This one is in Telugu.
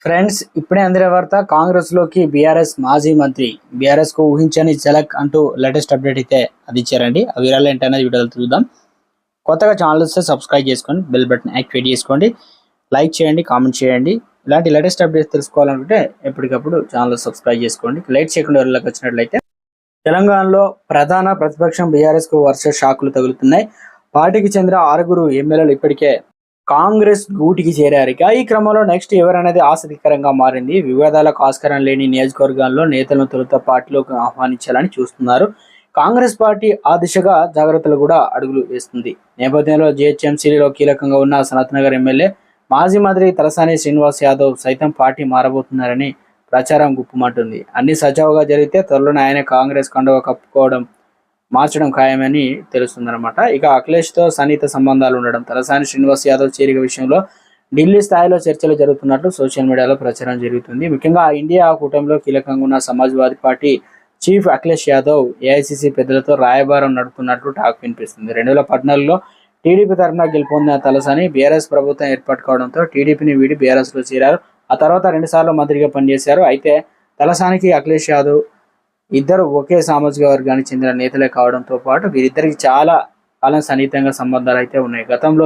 ఫ్రెండ్స్, ఇప్పుడే అందిన వార్త. కాంగ్రెస్ లోకి బీఆర్ఎస్ మాజీ మంత్రి బీఆర్ఎస్ కు ఊహించని ఝలక్ అంటూ లేటెస్ట్ అప్డేట్ అయితే అది ఇచ్చారండి. ఆ వివరాలు ఏంటనేది వీడియోలో చూద్దాం. కొత్తగా ఛానల్ వస్తే సబ్స్క్రైబ్ చేసుకోండి, బెల్ బటన్ యాక్టివేట్ చేసుకోండి, లైక్ చేయండి, కామెంట్ చేయండి. ఇలాంటి లేటెస్ట్ అప్డేట్స్ తెలుసుకోవాలనుకుంటే ఎప్పటికప్పుడు ఛానల్ సబ్స్క్రైబ్ చేసుకోండి. లైట్ చేయకుండా ఎవరికి వచ్చినట్లయితే, తెలంగాణలో ప్రధాన ప్రతిపక్షం బీఆర్ఎస్ కు వరుస షాకులు తగులుతున్నాయి. పార్టీకి చెందిన 6 ఎమ్మెల్యేలు ఇప్పటికే కాంగ్రెస్ గూటికి చేరారు. ఇక ఈ క్రమంలో నెక్స్ట్ ఎవరనేది ఆసక్తికరంగా మారింది. వివాదాలకు ఆస్కారం లేని నియోజకవర్గాల్లో నేతలను తొలుత పార్టీలోకి ఆహ్వానించాలని చూస్తున్నారు. కాంగ్రెస్ పార్టీ ఆ దిశగా జాగ్రత్తలు కూడా అడుగులు వేస్తుంది. నేపథ్యంలో జీహెచ్ఎంసీలో కీలకంగా ఉన్న సనత్నగర్ ఎమ్మెల్యే మాజీ మంత్రి తలసాని శ్రీనివాస్ యాదవ్ సైతం పార్టీ మారబోతున్నారని ప్రచారం గుప్పుమంటుంది. అన్ని సజావుగా జరిగితే త్వరలోనే ఆయన కాంగ్రెస్ కండువా కప్పుకోవడం మార్చడం ఖాయమని తెలుస్తుందన్నమాట. ఇక అఖిలేష్తో సన్నిహిత సంబంధాలు ఉండడం, తలసాని శ్రీనివాస్ యాదవ్ చేరిక విషయంలో ఢిల్లీ స్థాయిలో చర్చలు జరుగుతున్నట్లు సోషల్ మీడియాలో ప్రచారం జరుగుతుంది. ముఖ్యంగా ఇండియా కూటమిలో కీలకంగా ఉన్న Samajwadi party chief Akhilesh Yadav AICC పెద్దలతో రాయబారం నడుపుతున్నట్లు టాక్ వినిపిస్తుంది. 2014లో టీడీపీ తరఫున గెలుపొందిన తలసాని బీఆర్ఎస్ ప్రభుత్వం ఏర్పాటు కావడంతో టీడీపీని వీడి బీఆర్ఎస్లో చేరారు. ఆ తర్వాత 2 సార్లు మంత్రిగా పనిచేశారు. అయితే తలసానికి అఖిలేష్ యాదవ్ ఇద్దరు ఒకే సామాజిక వర్గానికి చెందిన నేతలే కావడంతో పాటు వీరిద్దరికి చాలా కాలం సన్నిహితంగా సంబంధాలు అయితే ఉన్నాయి. గతంలో